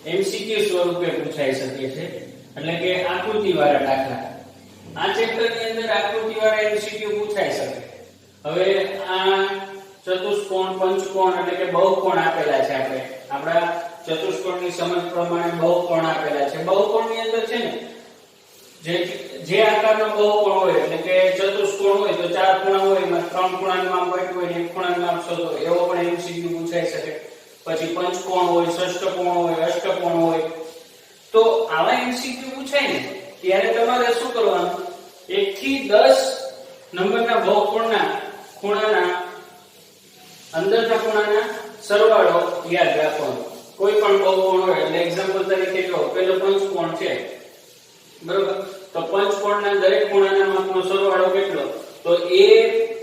MCQ સ્વરૂપે પૂછાઈ શકે છે, એટલે કે આકૃતિવાળા દાખલા. આ ચેપ્ટરની અંદર આકૃતિવાળા એમસીક્યુ પૂછાઈ શકે. હવે આ ચતુષ્કોણ, પંચકોણ એટલે કે બહુકોણ આપેલા છે. આપણા ચતુષ્કોણની સમજ પ્રમાણે બહુકોણ આપેલા છે. બહુકોણની અંદર છે ને જે આકારનો બહુકોણ હોય એટલે કે ચતુષ્કોણ હોય તો ચાર ખૂણા હોય, એમાં ત્રણ ખૂણાનું માપ આપ્યું હોય ને એક ખૂણાનું માપ શોધો, એવો પણ એમસીક્યુ પૂછાઈ શકે. પછી પંચકોણ હોય, ષષ્ઠકોણ હોય, અષ્ટકોણ હોય. તો આવા એમસીક્યુ પૂછાય ને ત્યારે તમારે શું કરવાનું, 1 થી 10 નંબરના બહુકોણના ખૂણાના અંદરના ખૂણાના સરવાળો યાદ રાખવાનો. કોઈ પણ બહુકોણ હોય એટલે એક્ઝામ્પલ તરીકે જો પેલો પંચકોણ છે, બરોબર, તો પંચકોણના દરેક ખૂણાના માપનો સરવાળો કેટલો, તો એ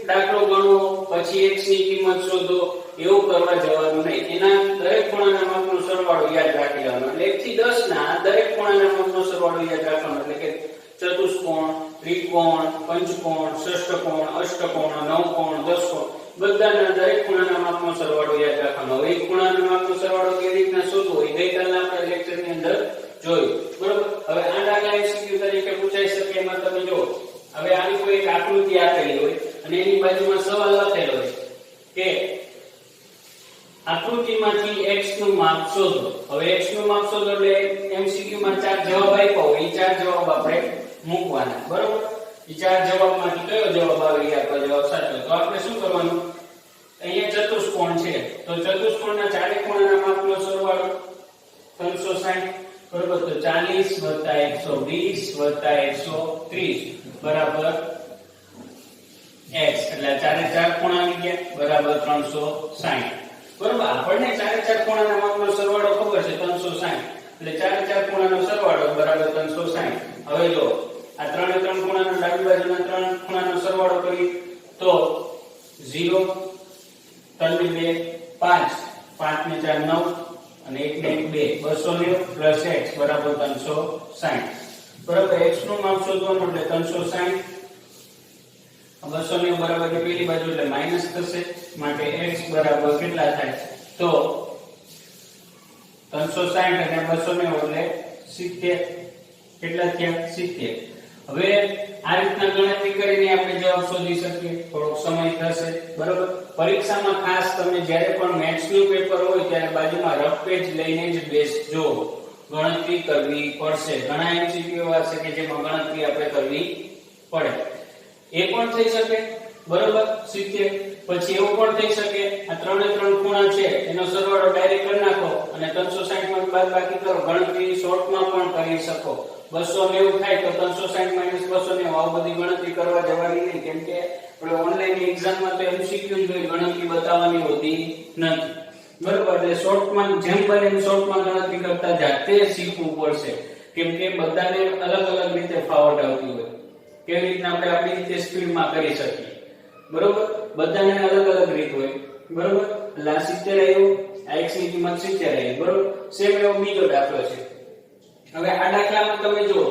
દાખલો ગણવો, પછી x ની કિંમત શોધો, એવું કરવા જવાનું નહીં. એના દરેક ખૂણાના માપનો સરવાળો યાદ રાખી લેવાનો. એટલે 1 થી 10 ના દરેક ખૂણાના માપનો સરવાળો યાદ રાખવાનો. એટલે કે ચતુષ્કોણ, ત્રિકોણ, પંચકોણ, ષષ્ઠકોણ, અષ્ટકોણ, નવકોણ, દસકોણ, બધાના દરેક ખૂણાના માપનો સરવાળો યાદ રાખવાનો. હવે ખૂણાના માપનો સરવાળો કેવી રીતના શોધવો એ ગઈકાલના આપણા લેક્ચરની અંદર જોયું, બરોબર. હવે આ દાખલા એમસીક્યુ તરીકે પૂછાઈ શકે. એમાં તમે જો, હવે આની કોઈ એક આકૃતિ આપેલી હોય અને એની બાજુમાં સવાલ લખેલો હોય કે આકૃતિમાંથી x નું માપ શોધો. હવે x નું માપ શોધો એટલે એમસીક્યુ માં 4 જવાબ આપ્યા હોય, એ 4 જવાબ આપણે મૂકવાના, બરોબર. એ 4 જવાબમાંથી કયો જવાબ આવે એ આપણો જવાબ સાચો. તો આપણે શું કરવાનું, અહીંયા ચતુષ્કોણ છે તો ચતુષ્કોણના ચારે ખૂણાના માપનો સરવાળો 360, બરોબર. તો 40 + 120 + 130 બરાબર x, એટલે ચારે ચાર ખૂણા આવી ગયા બરાબર 360, બરોબર. આપણને ચારે ચાર ખૂણાના માપનો સરવાળો ખબર છે 360, એટલે ચારે ચાર ખૂણાનો સરવાળો બરાબર 360. હવે જો આ ત્રણે ત્રણ ખૂણાનો ડાબી બાજુના ત્રણ ખૂણાનો સરવાળો કરી તો 0 3 ને 2 5 5 ને 4 9 અને 1 ને 2 290 + x બરાબર 360, બરાબર. x નું માપ શોધવાનું એટલે 360, 290 બરાબર કે પેલી બાજુ એટલે માઈનસ થશે, માટે x બરાબર કેટલા થાય, તો 360 અને 290 એટલે 70. કેટલા થયા, 70. હવે આ રીતના ગણતરી કરીને આપણે જવાબ શોધી શકીએ. થોડોક સમય થશે, બરોબર. પરીક્ષામાં ખાસ તમે જ્યારે પણ મેથ્સ નું પેપર હોય ત્યારે બાજુમાં રફ પેજ લઈને જ બેસજો. ગણતરી કરવી પડશે. ઘણા એમસીક્યુ એવા છે કે જેમાં ગણતરી આપણે કરવી પડે. એ પણ થઈ શકે, બરોબર, 70. પછી એવું પણ થઈ શકે આ ત્રણે ત્રણ ખૂણા છે એનો સરવાળો ડાયરેક્ટ કરી નાખો અને 360 માં બાદબાકી કરો. ગણતરી શોર્ટમાં પણ કરી શકો. 290 થાય તો 360 - 290, આ બધી ગણતરી કરવા જવાની નહીં, કેમ કે આપણે ઓનલાઈન એક્ઝામમાં તો એમસીક્યુ જ હોય, ગણતરી બતાવવાની હોતી નથી, બરોબર. એટલે શોર્ટમાં જેમ બને એમ શોર્ટમાં ગણતરી કરતા જાતે શીખવું પડશે, કેમ કે બધાને અલગ અલગ રીતે ફાવટ આવતી હોય. કેવી રીતના આપણે આપણી રીતે સ્પીડમાં કરી શકીએ, બરોબર. બધાને અલગ અલગ રીત હોય, બરોબર. એટલે આ 70 આવ્યું, આ x ની કિંમત 70 આવી, બરોબર. સેમ એવો બીજો દાખલો છે. હવે આ દાખલામાં તમે જુઓ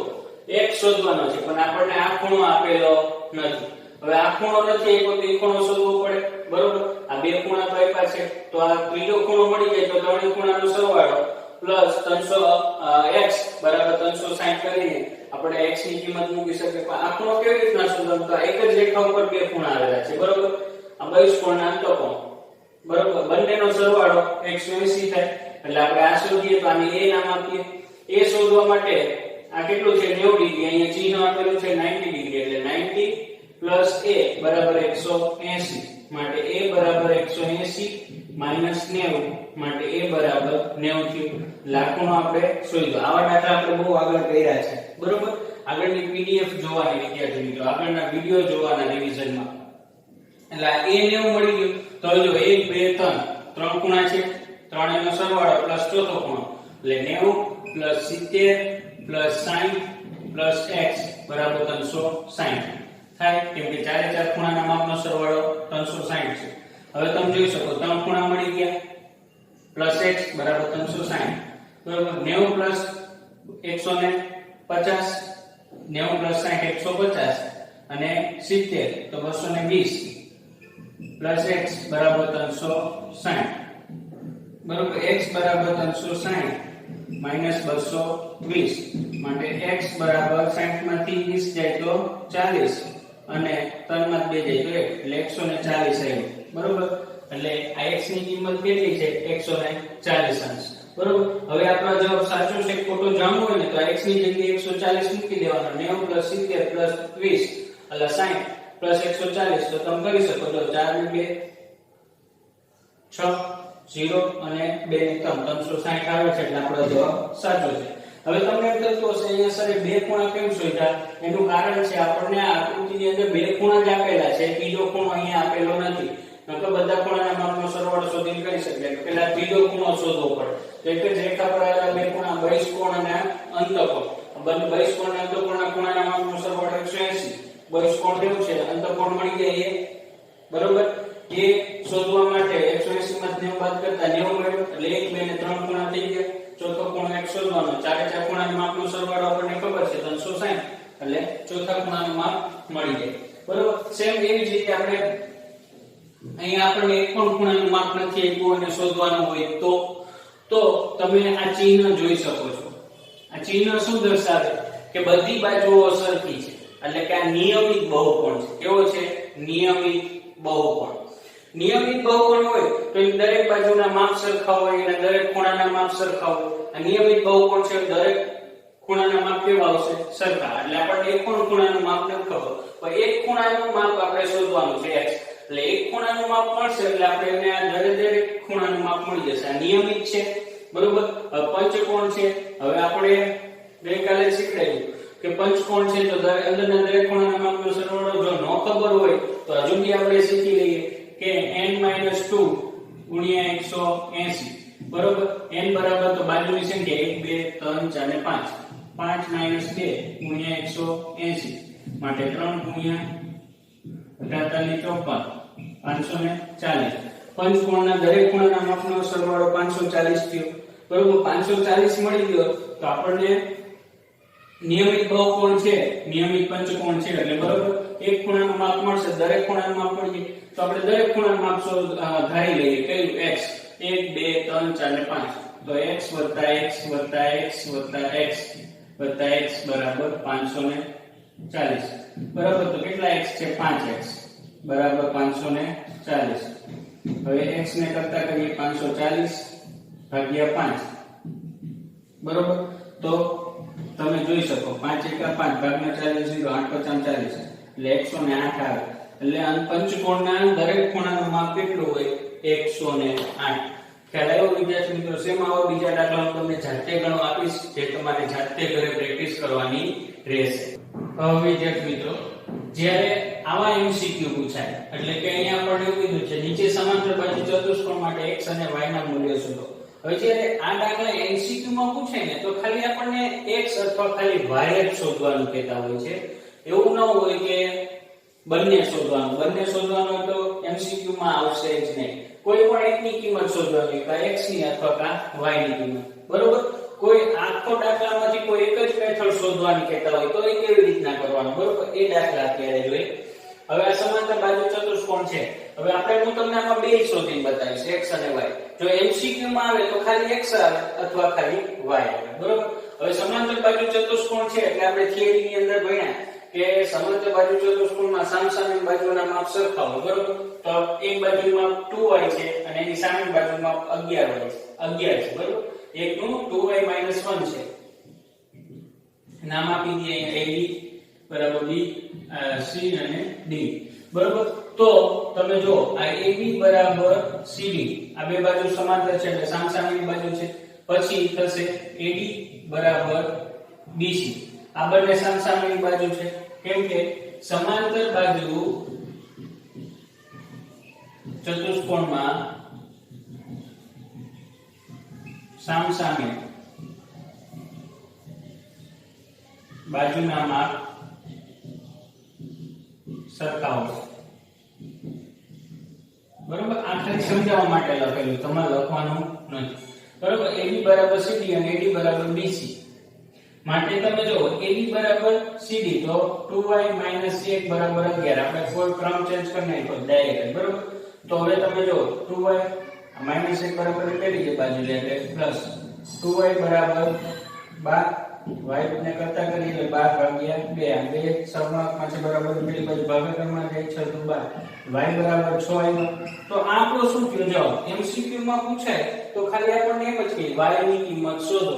x શોધવાનો છે પણ આપણને આ ખૂણો આપેલો નથી. હવે આ ખૂણો નથી આપ્યો તો એ ખૂણો શોધવો પડે, બરોબર. આ બે ખૂણા તો આપ્યા છે તો આ ત્રીજો ખૂણો મળી જાય તો ત્રણેય ખૂણાનો સરવાળો પ્લસ 300 x બરાબર 360 કરીને આપણે x ની કિંમત મૂકી શકીએ. પણ આ ખૂણો કેવી રીતના શોધવાનો, તો એક જ રેખા ઉપર બે ખૂણા આવેલા છે, બરોબર. આ બહિષ્કોણના અંતકોણ, બરોબર. બંનેનો સરવાળો 180 થાય. એટલે આપણે આ શોધીએ તો આને a નામ આપીએ. એ શોધવા માટે આ કેટલું છે 90 ડિગ્રી, અહીંયા ચિહ્ન આપેલું છે 90 ડિગ્રી, એટલે 90 + a બરાબર 180, માટે a બરાબર 180 - 90 માટે a બરાબર 90 થયું. લાખોનો આપણે શોધ્યો. આવા દાખલા આપણે બહુ આગળ કર્યા છે, બરોબર. આગળની પીડીએફ જોવાની વિદ્યાર્થી મિત્રો, આગળના વિડિયો જોવાના રિવિઝનમાં. એટલે a 90 મળી ગયું. તો જો 1 2 3 ત્રણ ખૂણા છે, ત્રણેયનો સરવાળો પ્લસ ચોથો ખૂણો એટલે 90 + 70 + 60 + x બરાબર 360 થાય, કેમ કે ચારે ચાર ખૂણાના માપનો સરવાળો 360 છે. હવે તમે જોઈ શકો ત્રણ ખૂણા મળી ગયા પ્લસ x બરાબર 360, બરાબર. 90 + 150 90 + 60 150 અને 70 તો 220 પ્લસ x બરાબર 360, બરાબર. x બરાબર 360 -220 માટે x બરાબર 60 માંથી 20 જાય તો 40 અને 3 માં 2 જાય તો 1 એટલે 140 આવ્યું બરોબર એટલે આ x ની કિંમત કેટલી છે 140 અંશ બરોબર હવે આપણો જવાબ સાચો છે કે ખોટો જાણવો હોય ને તો x ની જગ્યાએ 140 મૂકી દેવાનો 90 + 70 + 20 એટલે 60 + 140 તો તમે કરી શકો તો 4 ને 2 6 0 અને 2 ને 3 360 આવે છે એટલે આપણો જવાબ સાચો છે હવે તમને એમ થતું હશે અહીંયા સરે બે ખૂણા કેમ શોધ્યા એનું કારણ છે આપણને આ આકૃતિની અંદર બે ખૂણા જ આપેલા છે ત્રીજો ખૂણો અહીંયા આપેલો નથી નકર બધા ખૂણાના માપનો સરવાળો શોધીને કરી શકીએ પહેલા ત્રીજો ખૂણો શોધવો પડે તો એક જ રેખા પર આવેલા બે ખૂણા બહિષ્કોણ અને અંતઃકોણ બંને બહિષ્કોણ અને અંતઃકોણના ખૂણાના માપનો સરવાળો 180 બહિષ્કોણ કેવું છે અંતઃકોણ મળી જાય એ બરોબર એ શોધવા માટે 180 માંથી 90 બાદ કરતા 90 મળ્યો એટલે 1 2 ને 3 ખૂણા થઈ ગયા ચોથો ખૂણો x શોધવાનો ચારે ચાર ખૂણાના માપનો સરવાળો આપણને ખબર છે 360 એટલે ચોથા ખૂણાનું માપ મળી જાય બરોબર સેમ એવી જ રીતે આપણે અહીંયા આપણને એક પણ ખૂણાનું માપ નથી આપ્યું અને શોધવાનું હોય તો તમે આ ચિહ્ન જોઈ શકો છો આ ચિહ્ન શું દર્શાવે કે બધી બાજુઓ સરખી છે એટલે કે આ નિયમિત બહુકોણ છે કેવો છે નિયમિત બહુકોણ નિયમિત બહુકોણ હોય તો દરેક બાજુના માપ સરખા હોય અને દરેક ખૂણાના માપ સરખા હોય આ નિયમિત બહુકોણ છે દરેક ખૂણાના માપ કેવા આવશે સરખા એટલે આપણને એક પણ ખૂણાનું માપ નથી ખબર પણ એક ખૂણાનું માપ આપણે શોધવાનું છે x એટલે એક ખૂણાનું માપ મળશે એટલે આપણે એને આ દરેક ખૂણાનું માપ મળી જશે આ નિયમિત છે બરોબર પંચકોણ છે હવે આપણે ગઈકાલે શીખવાડ્યું કે પંચકોણ છે તો અંદરના દરેક ખૂણાના માપનો સરવાળો જો ન ખબર હોય તો હજુ બી આપણે શીખી લઈએ કે n - 2 * 180 બરોબર n બરાબર તો બાજુની સંખ્યા 1 2 3 4 અને 5 5 - 2 * 180 માટે 3 * 18 540 પંચકોણના દરેક ખૂણાના માપનો સરવાળો 540 થયો બરોબર 540 મળી ગયો તો આપણને નિયમિત બહુકોણ છે નિયમિત પંચકોણ છે એટલે બરોબર એક ખૂણાનું માપ મળશે દરેક ખૂણાનું માપ મળી જાય તો આપણે દરેક ખૂણાનું માપ ધારી લઈએ કયું x 1 2 3 4 અને 5 તો x + x + x + x + x બરાબર 540 બરાબર તો કેટલા x છે 5x બરાબર 540 હવે x ને કરતા કરીએ 540 ભાગ્યા 5 બરોબર તો તમે જોઈ શકો 5 * 5 ભાગમાં 40 0 8 * 40 એટલે 108 આવે એટલે પંચકોણના દરેક ખૂણાનું માપ કેટલું હોય 108 ખ્યાલ આવ્યો વિદ્યાર્થી મિત્રો સેમ આવા બીજા દાખલા હું તમને જાતે ગણો આપીશ જે તમારે જાતે ઘરે પ્રેક્ટિસ કરવાની રહેશે હવે વિદ્યાર્થી મિત્રો જ્યારે આવા MCQ પૂછાય એટલે કે અહીંયા આપણને એવું કીધું છે નીચે સમાંતર બાજુ ચતુષ્કોણ માટે x અને y ના મૂલ્યો શોધો હવે જ્યારે આ દાખલા MCQ માં પૂછાય ને તો ખાલી આપણને x અથવા ખાલી y જ શોધવાનું કહેતા હોય છે એવું ન હોય કે બંને શોધવાનું તો MCQ માં આવશે જ નહીં કોઈ પણ એકની કિંમત શોધવાની કે x ની અથવા y ની કિંમત બરોબર કોઈ આખો દાખલામાંથી કોઈ એક જ મેથડ શોધવાની કહેતા હોય તો એ કેવી રીતના કરવાનું બરોબર એ દાખલા અત્યારે જોઈએ હવે આ સમાંતર બાજુ ચતુષ્કોણ છે હવે આપણે હું તમને આમાં બે શોધીને બતાવીશ x અને y જો MCQ માં આવે તો ખાલી x આવે અથવા ખાલી y આવે બરોબર હવે સમાંતર બાજુ ચતુષ્કોણ છે એટલે આપણે થિયરી ની અંદર ભણ્યા કે સમાંતર બાજુ ચતુષ્કોણમાં સામસામેની બાજુના માપ સરખા હોય બરોબર તો એક બાજુનું માપ 2y છે અને એની સામેની બાજુનું માપ 11 છે બરોબર એકનું 2y - 1 છે નામ આપી દઈએ અહીંયા AB = B C અને D બરોબર તો તમે જો આ AB = CD આ બે બાજુ સમાંતર છે એટલે સામસામેની બાજુ છે પછી થશે AD = BC આ બંને સામસામેની બાજુ છે કેમ કે સમાંતર બાજુ ચતુષ્કોણમાં સામસામે બાજુના માપ સરખા હોય બરોબર આ ખાલી સમજાવવા માટે લખેલું તમારે લખવાનું નથી બરોબર AB = CD અને AD = BC માટે તમે જો AB = CD તો 2y - 1 = 11 આપણે કોઈ ક્રમ ચેન્જ કરી નાખ્યો ડાયરેક્ટ બરોબર તો હવે તમે જો 2y - 1 બરાબર કેટલી છે બાજુ લે એટલે પ્લસ 2y બરાબર 12 y ને કરતા કરીએ એટલે 12 ભાગ્યા 2 આ બે સહગુણકમાં છે બરાબર પેલી બાજુ ભાગાકારમાં જાય 6 તો 12 y બરાબર 6 આવ્યો તો આ આપણો શું થયો જવાબ MCQ માં પૂછાય તો ખાલી આપણને એમ જ કે y ની કિંમત શોધો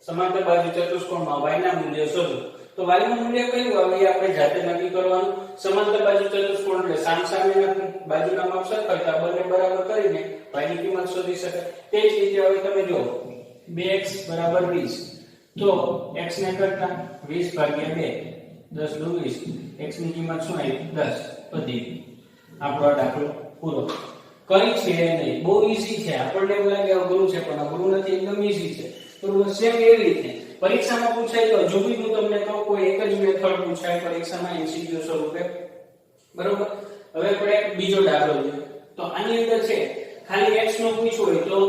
સમાંતર બાજુ ચતુષ્કોણમાં y ના મૂલ્ય શોધો તો y નું મૂલ્ય કયું આવે એ આપણે જાતે નક્કી કરવાનું સમાંતર બાજુ ચતુષ્કોણ એટલે સામસામેના બાજુના માપ સરખાવતા બંને બરાબર કરીને y ની કિંમત શોધી શકાય તે જ રીતે હવે તમે જો 2x 20 તો x ને કરતા 20 ભાગ્યા 2 10 દુ 20 x ની કિંમત શું આવી 10 પડી આપણો દાખલો પૂરો કઈ છે નહીં બહુ ઈઝી છે આપણને એવું લાગે અઘરું છે પણ અઘરું નથી એકદમ ઈઝી છે તો સેમ એવી રીતે પરીક્ષામાં પૂછાય તો જો બી હું તમને કહું કોઈ એક જ મેથડ પૂછાય પરીક્ષામાં MCQ સ્વરૂપે બરોબર હવે આપણે બીજો દાખલો જોઈએ તો આની અંદર છે ખાલી x નો પૂછ્યો હોય તો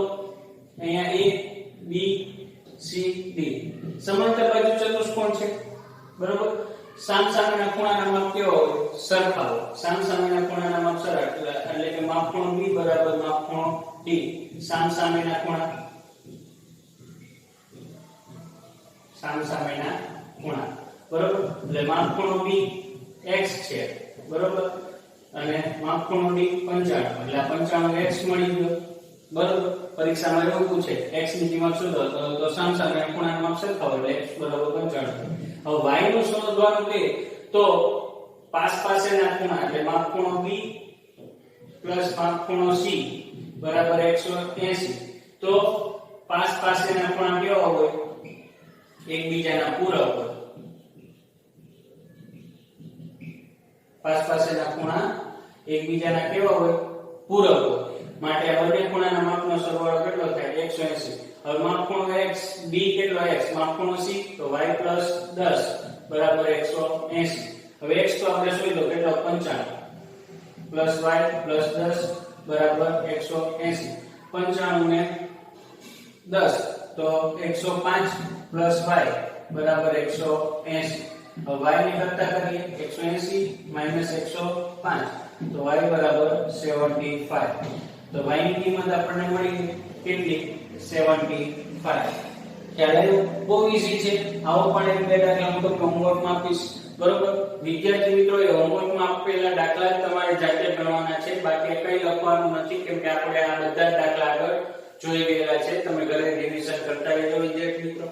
અહીંયા a b c d સમાંતર બાજુ ચતુષ્કોણ છે બરોબર સામસામેના ખૂણાના માપ કેવા હોય સરખા સામસામેના ખૂણાના માપ સરખા એટલે કે માપ ખૂણો b બરાબર માપ ખૂણો d સામસામેના ખૂણા બરોબર એટલે માપ ખૂણો b x છે બરોબર અને માપ ખૂણો d 95 એટલે 95 x મળી ગયો બરોબર પરીક્ષામાં એવું પૂછે x ની કિંમત શોધો તો સામસામેના ખૂણાના માપ સરખા હોય એટલે x બરાબર 95 હવે y નું શોધવાનું કે તો પાસેના ખૂણા એટલે માપ ખૂણો b પ્લસ માપ ખૂણો c બરાબર 180 તો પાસેના ખૂણા કેવા હોય એકબીજાના પૂરક હોય પાસેના ખૂણા એકબીજાના કેવા હોય પૂરક હોય માટે આ બંને ખૂણાના માપનો સરવાળો કેટલો થાય 180 હવે માપ ખૂણો x b કેટલો x માપ ખૂણો c તો y 10 બરાબર 180 હવે x તો આપણે શોધ્યો કેટલો 95 પ્લસ y પ્લસ 10 બરાબર 180 95 ને 10 તો 105 પ્લસ y બરાબર 180 હવે y ની કરતા કરીએ 180 માઈનસ 105 તો y બરાબર 75 તો y ની કિંમત આપણને મળી કેટલી 75 ખ્યાલ આવ્યો બહુ ઈઝી છે આવો પણ એક બે દાખલા હું તમને હોમવર્કમાં આપીશ બરોબર વિદ્યાર્થી મિત્રોએ હોમવર્કમાં આપેલા દાખલા તમારે જાતે ગણવાના છે બાકી કંઈ લખવાનું નથી કેમ કે આપણે આ બધા દાખલા આગળ જોઈ ગયેલા છે તમે ઘરે રિવિઝન કરતા રહેજો વિદ્યાર્થી મિત્રો